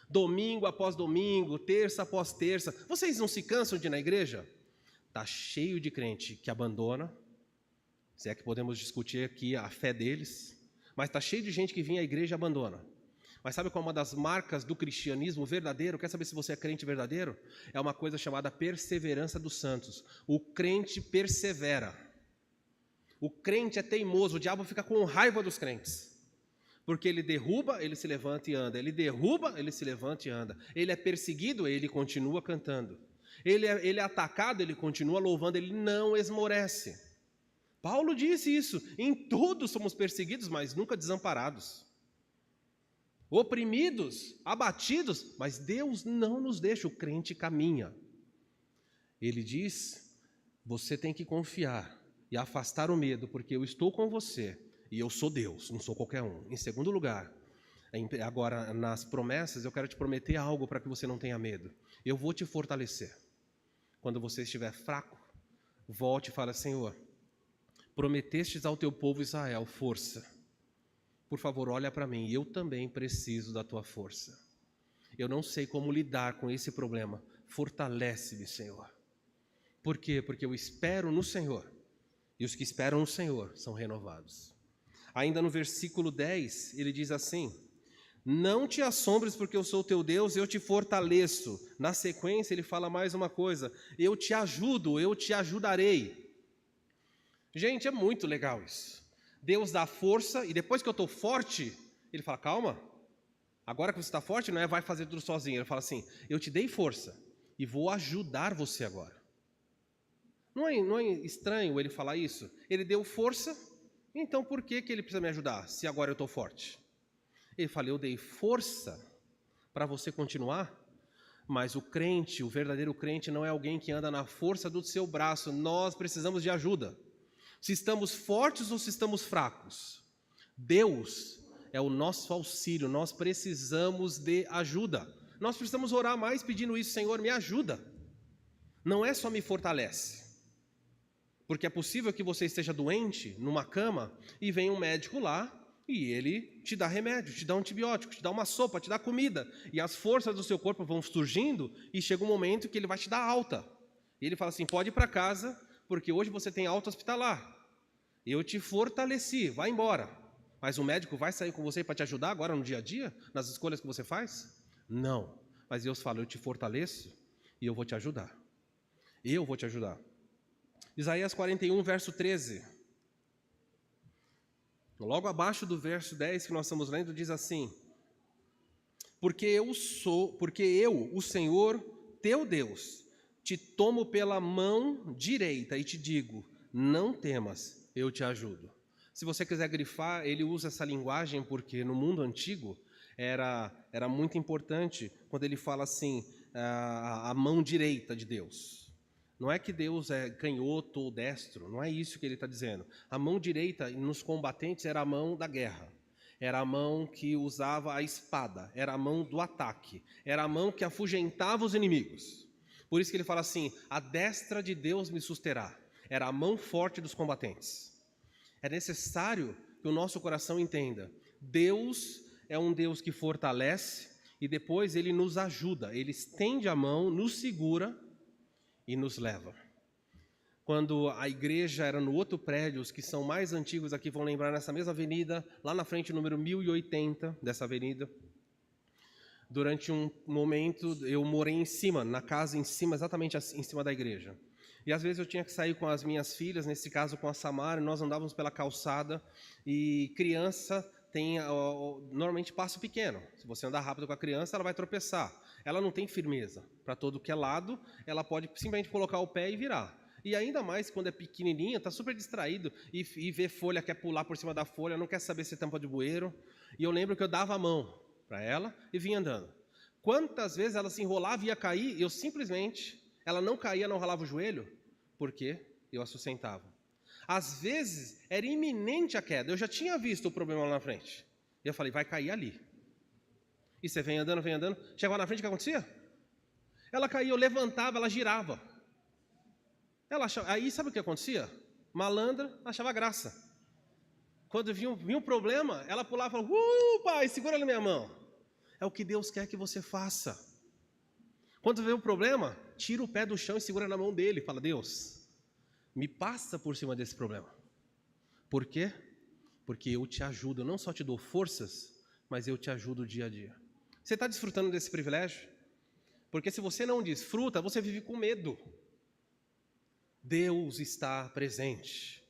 Domingo após domingo, terça após terça, vocês não se cansam de ir na igreja? Está cheio de crente que abandona, se é que podemos discutir aqui a fé deles, mas está cheio de gente que vinha à igreja e abandona. Mas sabe qual é uma das marcas do cristianismo verdadeiro? Quer saber se você é crente verdadeiro? É uma coisa chamada perseverança dos santos. O crente persevera. O crente é teimoso, o diabo fica com raiva dos crentes. Porque ele derruba, ele se levanta e anda. Ele derruba, ele se levanta e anda. Ele é perseguido, ele continua cantando. Ele é atacado, ele continua louvando, ele não esmorece. Paulo disse isso, em tudo somos perseguidos, mas nunca desamparados. Oprimidos, abatidos, mas Deus não nos deixa, o crente caminha. Ele diz, você tem que confiar e afastar o medo, porque eu estou com você e eu sou Deus, não sou qualquer um. Em segundo lugar, agora nas promessas, eu quero te prometer algo para que você não tenha medo. Eu vou te fortalecer. Quando você estiver fraco, volte e fale, Senhor, prometestes ao teu povo Israel força. Por favor, olha para mim, eu também preciso da tua força. Eu não sei como lidar com esse problema. Fortalece-me, Senhor. Por quê? Porque eu espero no Senhor. E os que esperam no Senhor são renovados. Ainda no versículo 10, ele diz assim, não te assombres porque eu sou teu Deus, eu te fortaleço. Na sequência ele fala mais uma coisa, eu te ajudo, eu te ajudarei. Gente, é muito legal isso. Deus dá força e depois que eu estou forte, ele fala, calma, agora que você está forte, não é vai fazer tudo sozinho. Ele fala assim, eu te dei força e vou ajudar você agora. Não é estranho ele falar isso? Ele deu força, então por que ele precisa me ajudar, se agora eu estou forte? Ele fala, eu dei força para você continuar, mas o crente, o verdadeiro crente, não é alguém que anda na força do seu braço, nós precisamos de ajuda. Se estamos fortes ou se estamos fracos, Deus é o nosso auxílio, nós precisamos de ajuda. Nós precisamos orar mais pedindo isso, Senhor, me ajuda. Não é só me fortalece. Porque é possível que você esteja doente, numa cama, e vem um médico lá, e ele te dá remédio, te dá um antibiótico, te dá uma sopa, te dá comida, e as forças do seu corpo vão surgindo, e chega um momento que ele vai te dar alta. E ele fala assim, pode ir para casa, porque hoje você tem alta hospitalar. Eu te fortaleci, vai embora. Mas o médico vai sair com você para te ajudar agora no dia a dia, nas escolhas que você faz? Não. Mas Deus fala, eu te fortaleço e eu vou te ajudar. Eu vou te ajudar. Isaías 41, verso 13. Logo abaixo do verso 10 que nós estamos lendo, diz assim, porque eu, o Senhor, teu Deus, te tomo pela mão direita e te digo, não temas, eu te ajudo. Se você quiser grifar, ele usa essa linguagem porque no mundo antigo era muito importante quando ele fala assim, a mão direita de Deus. Não é que Deus é canhoto ou destro, não é isso que ele está dizendo. A mão direita nos combatentes era a mão da guerra. Era a mão que usava a espada, era a mão do ataque, era a mão que afugentava os inimigos. Por isso que ele fala assim, a destra de Deus me susterá. Era a mão forte dos combatentes. É necessário que o nosso coração entenda, Deus é um Deus que fortalece e depois ele nos ajuda, ele estende a mão, nos segura e nos leva. Quando a igreja era no outro prédio, os que são mais antigos aqui vão lembrar nessa mesma avenida, lá na frente, número 1080 dessa avenida. Durante um momento, eu morei em cima, na casa em cima, exatamente em cima da igreja. E às vezes eu tinha que sair com as minhas filhas, nesse caso com a Samara, e nós andávamos pela calçada, e criança tem normalmente passo pequeno. Se você andar rápido com a criança, ela vai tropeçar. Ela não tem firmeza. Para todo que é lado, ela pode simplesmente colocar o pé e virar. E ainda mais quando é pequenininha, está super distraído e vê folha, quer pular por cima da folha, não quer saber se é tampa de bueiro. E eu lembro que eu dava a mão para ela e vinha andando. Quantas vezes ela se enrolava e ia cair, e eu simplesmente, ela não caía, não ralava o joelho, porque eu a sustentava. Às vezes era iminente a queda, eu já tinha visto o problema lá na frente. E eu falei, vai cair ali. E você vem andando, chegava na frente, o que acontecia? Ela caía, eu levantava, ela girava. Aí sabe o que acontecia? Malandra, achava graça. Quando vinha um problema, ela pulava e falava, pai, segura na minha mão. É o que Deus quer que você faça. Quando vê um problema, tira o pé do chão e segura na mão dele. Fala, Deus, me passa por cima desse problema. Por quê? Porque eu te ajudo, eu não só te dou forças, mas eu te ajudo dia a dia. Você está desfrutando desse privilégio? Porque se você não desfruta, você vive com medo. Deus está presente.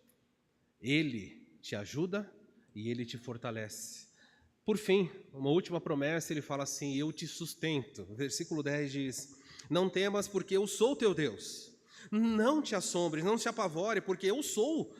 Ele te ajuda e Ele te fortalece. Por fim, uma última promessa, ele fala assim: eu te sustento. Versículo 10 diz: não temas, porque eu sou teu Deus. Não te assombres, não te apavore, porque eu sou...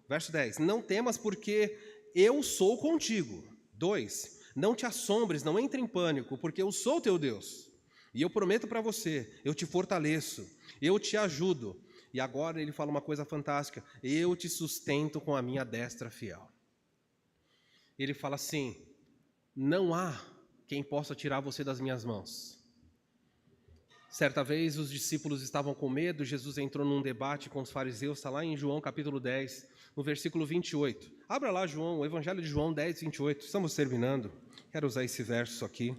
verso 10. Não temas, porque eu sou contigo. 2. Não te assombres, não entre em pânico, porque eu sou teu Deus. E eu prometo para você, eu te fortaleço, eu te ajudo. E agora ele fala uma coisa fantástica: eu te sustento com a minha destra fiel. Ele fala assim: não há quem possa tirar você das minhas mãos. Certa vez os discípulos estavam com medo, Jesus entrou num debate com os fariseus, está lá em João capítulo 10, no versículo 28. Abra lá João, o Evangelho de João 10, 28, estamos terminando. Quero usar esse verso aqui.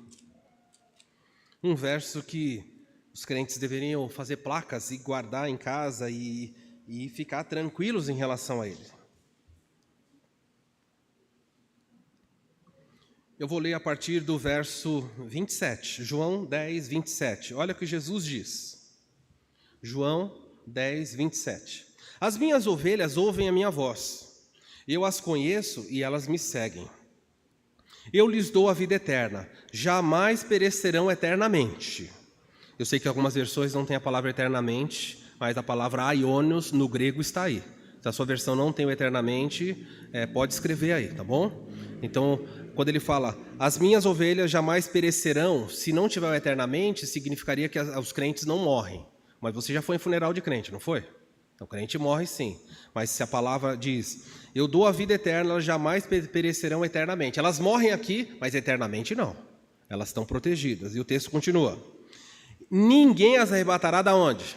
Um verso que os crentes deveriam fazer placas e guardar em casa e ficar tranquilos em relação a ele. Eu vou ler a partir do verso 27, João 10, 27. Olha o que Jesus diz. João 10, 27. As minhas ovelhas ouvem a minha voz. Eu as conheço e elas me seguem. Eu lhes dou a vida eterna. Jamais perecerão eternamente. Eu sei que algumas versões não têm a palavra eternamente, mas a palavra aionios no grego está aí. Se a sua versão não tem o eternamente, pode escrever aí, tá bom? Então, quando ele fala, as minhas ovelhas jamais perecerão, se não tiver o eternamente, significaria que os crentes não morrem. Mas você já foi em funeral de crente, não foi? Então, o crente morre sim. Mas se a palavra diz, eu dou a vida eterna, elas jamais perecerão eternamente. Elas morrem aqui, mas eternamente não. Elas estão protegidas. E o texto continua. Ninguém as arrebatará da onde?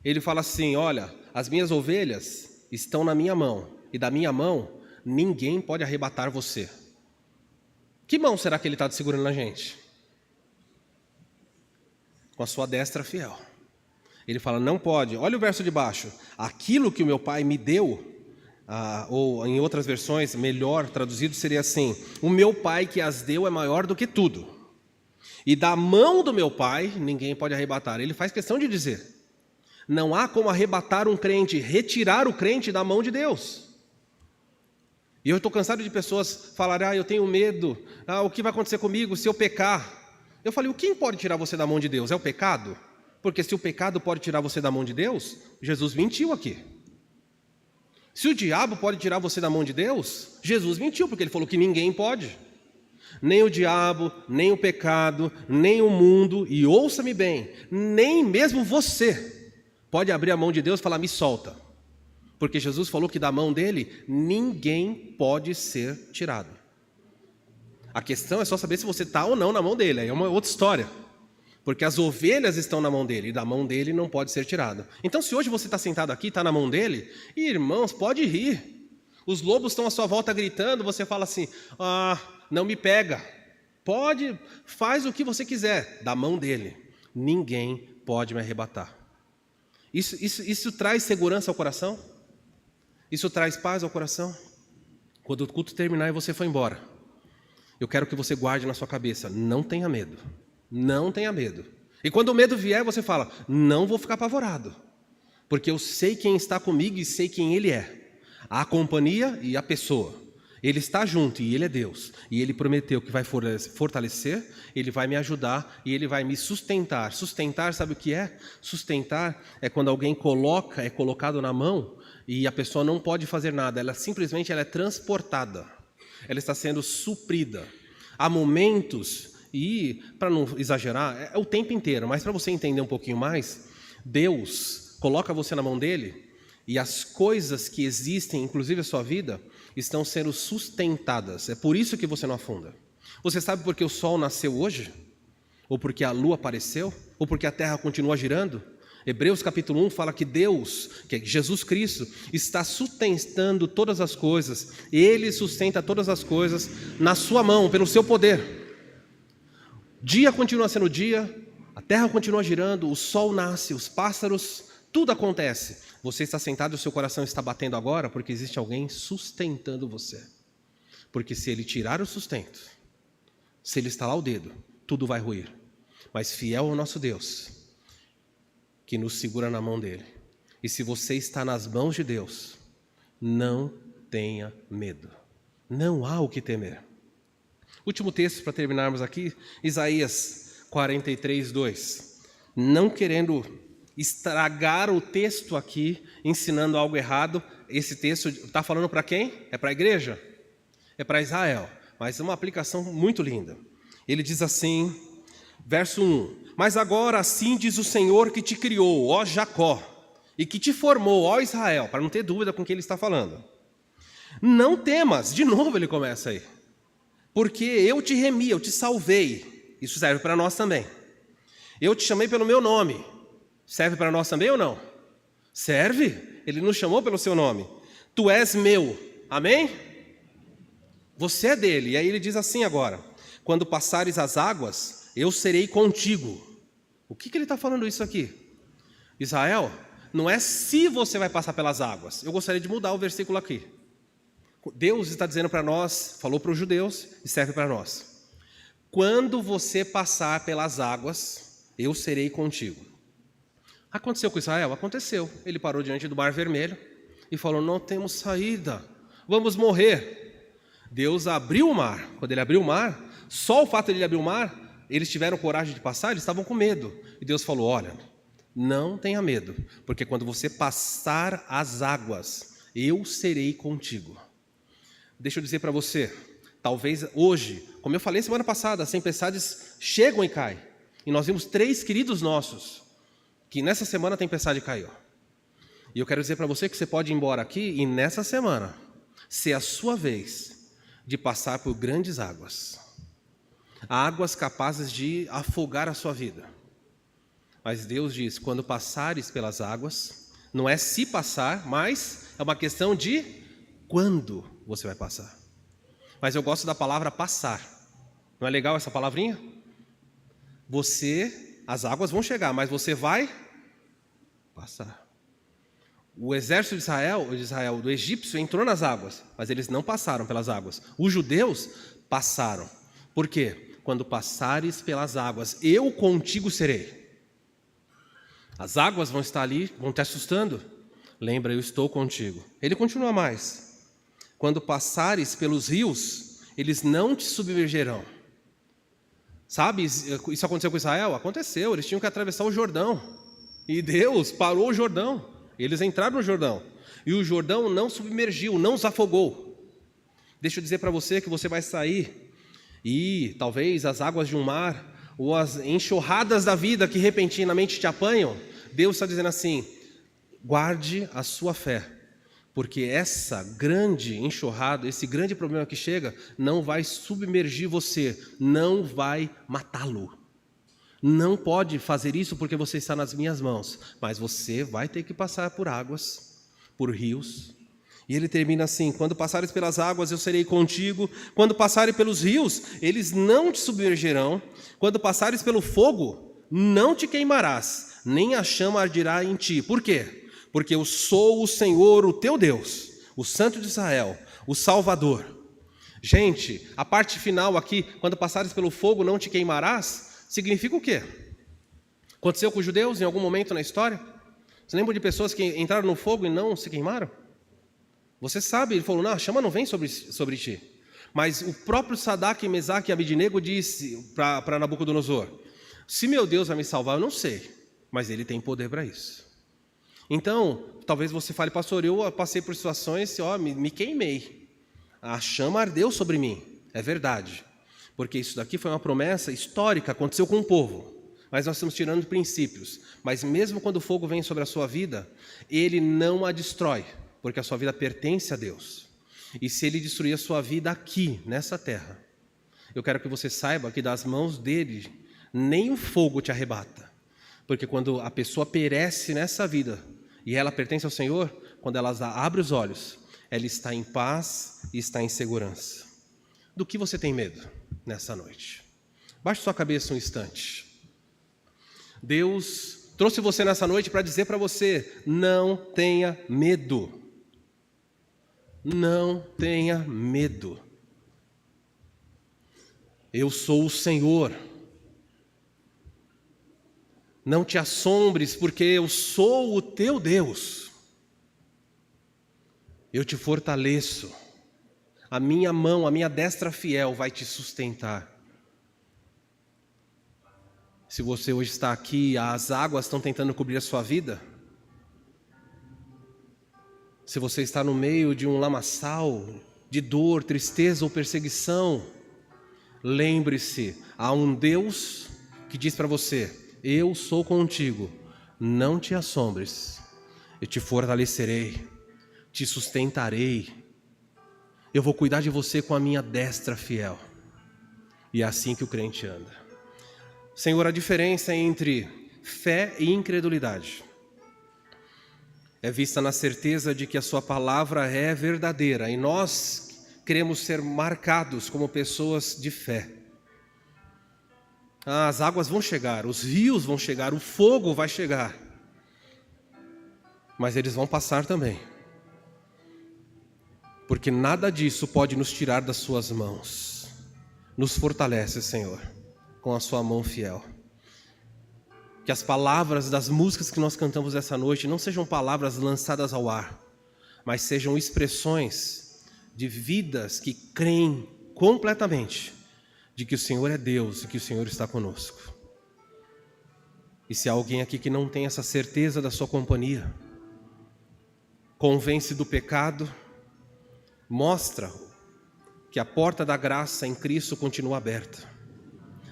Ele fala assim, olha, as minhas ovelhas estão na minha mão, e da minha mão ninguém pode arrebatar você. Que mão será que ele está segurando na gente? Com a sua destra fiel. Ele fala, não pode. Olha o verso de baixo. Aquilo que o meu pai me deu, ou em outras versões, melhor traduzido seria assim, o meu pai que as deu é maior do que tudo. E da mão do meu pai, ninguém pode arrebatar. Ele faz questão de dizer, não há como arrebatar um crente, retirar o crente da mão de Deus. E eu estou cansado de pessoas falarem, eu tenho medo, o que vai acontecer comigo se eu pecar? Eu falei, quem pode tirar você da mão de Deus? É o pecado? Porque se o pecado pode tirar você da mão de Deus, Jesus mentiu aqui. Se o diabo pode tirar você da mão de Deus, Jesus mentiu, porque ele falou que ninguém pode. Nem o diabo, nem o pecado, nem o mundo, e ouça-me bem, nem mesmo você pode abrir a mão de Deus e falar, me solta. Porque Jesus falou que da mão dele, ninguém pode ser tirado. A questão é só saber se você está ou não na mão dele, aí é uma outra história. Porque as ovelhas estão na mão dele, e da mão dele não pode ser tirado. Então se hoje você está sentado aqui, está na mão dele, irmãos, pode rir. Os lobos estão à sua volta gritando, você fala assim, não me pega. Pode, faz o que você quiser, da mão dele. Ninguém pode me arrebatar. Isso traz segurança ao coração? Isso traz paz ao coração? Quando o culto terminar e você for embora, eu quero que você guarde na sua cabeça, não tenha medo. Não tenha medo. E quando o medo vier, você fala, não vou ficar apavorado. Porque eu sei quem está comigo e sei quem ele é. A companhia e a pessoa. Ele está junto e ele é Deus. E ele prometeu que vai fortalecer, ele vai me ajudar e ele vai me sustentar. Sustentar, sabe o que é? Sustentar é quando alguém é colocado na mão e a pessoa não pode fazer nada. Ela simplesmente é transportada. Ela está sendo suprida. Há momentos, e para não exagerar, é o tempo inteiro, mas para você entender um pouquinho mais, Deus coloca você na mão dele e as coisas que existem, inclusive a sua vida, estão sendo sustentadas. É por isso que você não afunda. Você sabe por que o sol nasceu hoje? Ou porque a lua apareceu? Ou porque a terra continua girando? Hebreus capítulo 1 fala que Deus, que é Jesus Cristo, está sustentando todas as coisas. Ele sustenta todas as coisas na sua mão, pelo seu poder. Dia continua sendo dia, a terra continua girando, o sol nasce, os pássaros, tudo acontece. Você está sentado e o seu coração está batendo agora porque existe alguém sustentando você. Porque se ele tirar o sustento, se ele estalar o dedo, tudo vai ruir. Mas fiel ao nosso Deus, que nos segura na mão dele. E se você está nas mãos de Deus, não tenha medo. Não há o que temer. Último texto para terminarmos aqui, Isaías 43, 2. Não querendo estragar o texto aqui, ensinando algo errado. Esse texto está falando para quem? É para a igreja? É para Israel. Mas é uma aplicação muito linda. Ele diz assim, verso 1. Mas agora assim diz o Senhor que te criou, ó Jacó, e que te formou, ó Israel, para não ter dúvida com o que ele está falando. Não temas, de novo ele começa aí, porque eu te remi, eu te salvei. Isso serve para nós também. Eu te chamei pelo meu nome. Serve para nós também ou não? Serve? Ele nos chamou pelo seu nome. Tu és meu. Amém? Você é dele. E aí ele diz assim agora: quando passares as águas, eu serei contigo. O que ele está falando isso aqui? Israel, não é se você vai passar pelas águas. Eu gostaria de mudar o versículo aqui. Deus está dizendo para nós, falou para os judeus e serve para nós. Quando você passar pelas águas, eu serei contigo. Aconteceu com Israel? Aconteceu. Ele parou diante do Mar Vermelho e falou: não temos saída, vamos morrer. Deus abriu o mar. Quando ele abriu o mar, só o fato de ele abrir o mar, eles tiveram coragem de passar, eles estavam com medo. E Deus falou: olha, não tenha medo, porque quando você passar as águas, eu serei contigo. Deixa eu dizer para você, talvez hoje, como eu falei semana passada, as tempestades chegam e caem. E nós vimos 3 queridos nossos, que nessa semana a tempestade caiu. E eu quero dizer para você que você pode ir embora aqui e nessa semana ser a sua vez de passar por grandes águas. Águas capazes de afogar a sua vida. Mas Deus diz, quando passares pelas águas, não é se passar, mas é uma questão de quando você vai passar. Mas eu gosto da palavra passar. Não é legal essa palavrinha? As águas vão chegar, mas você vai passar. O exército de Israel, do egípcio, entrou nas águas, mas eles não passaram pelas águas. Os judeus passaram. Por quê? Quando passares pelas águas, eu contigo serei. As águas vão estar ali, vão te assustando. Lembra, eu estou contigo. Ele continua mais. Quando passares pelos rios, eles não te submergerão. Sabe, isso aconteceu com Israel? Aconteceu, eles tinham que atravessar o Jordão. E Deus parou o Jordão. Eles entraram no Jordão. E o Jordão não submergiu, não os afogou. Deixa eu dizer para você que você vai sair e talvez as águas de um mar ou as enxurradas da vida que repentinamente te apanham, Deus está dizendo assim: guarde a sua fé, porque essa grande enxurrada, esse grande problema que chega, não vai submergir você, não vai matá-lo. Não pode fazer isso porque você está nas minhas mãos, mas você vai ter que passar por águas, por rios. E ele termina assim: quando passares pelas águas, eu serei contigo. Quando passares pelos rios, eles não te submergerão. Quando passares pelo fogo, não te queimarás, nem a chama arderá em ti. Por quê? Porque eu sou o Senhor, o teu Deus, o Santo de Israel, o Salvador. Gente, a parte final aqui, quando passares pelo fogo, não te queimarás, significa o quê? Aconteceu com os judeus em algum momento na história? Você lembra de pessoas que entraram no fogo e não se queimaram? Você sabe, ele falou: não, a chama não vem sobre ti. Mas o próprio Sadraque, Mesaque e Abednego disse para Nabucodonosor: se meu Deus vai me salvar, eu não sei, mas ele tem poder para isso. Então, talvez você fale: pastor, eu passei por situações, me queimei. A chama ardeu sobre mim. É verdade. Porque isso daqui foi uma promessa histórica, aconteceu com o povo. Mas nós estamos tirando princípios. Mas mesmo quando o fogo vem sobre a sua vida, ele não a destrói, porque a sua vida pertence a Deus. E se ele destruir a sua vida aqui, nessa terra, eu quero que você saiba que das mãos dele, nem o fogo te arrebata. Porque quando a pessoa perece nessa vida, e ela pertence ao Senhor, quando ela abre os olhos, ela está em paz e está em segurança. Do que você tem medo nessa noite? Baixe sua cabeça um instante. Deus trouxe você nessa noite para dizer para você: não tenha medo. Não tenha medo. Eu sou o Senhor. Não te assombres, porque eu sou o teu Deus. Eu te fortaleço. A minha mão, a minha destra fiel vai te sustentar. Se você hoje está aqui, as águas estão tentando cobrir a sua vida. Se você está no meio de um lamaçal, de dor, tristeza ou perseguição, lembre-se, há um Deus que diz para você: eu sou contigo, não te assombres, eu te fortalecerei, te sustentarei, eu vou cuidar de você com a minha destra fiel. E é assim que o crente anda. Senhor, a diferença entre fé e incredulidade é vista na certeza de que a sua palavra é verdadeira e nós queremos ser marcados como pessoas de fé. As águas vão chegar, os rios vão chegar, o fogo vai chegar, mas eles vão passar também, porque nada disso pode nos tirar das suas mãos. Nos fortalece, Senhor, com a sua mão fiel. Que as palavras das músicas que nós cantamos essa noite não sejam palavras lançadas ao ar, mas sejam expressões de vidas que creem completamente de que o Senhor é Deus e que o Senhor está conosco. E se há alguém aqui que não tem essa certeza da sua companhia, convence do pecado, mostra que a porta da graça em Cristo continua aberta.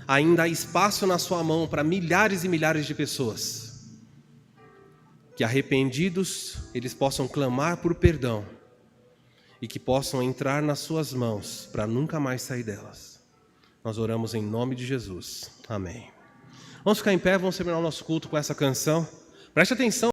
Ainda há espaço na sua mão para milhares e milhares de pessoas que, arrependidos, eles possam clamar por perdão e que possam entrar nas suas mãos para nunca mais sair delas. Nós oramos em nome de Jesus. Amém. Vamos ficar em pé, vamos terminar o nosso culto com essa canção. Preste atenção.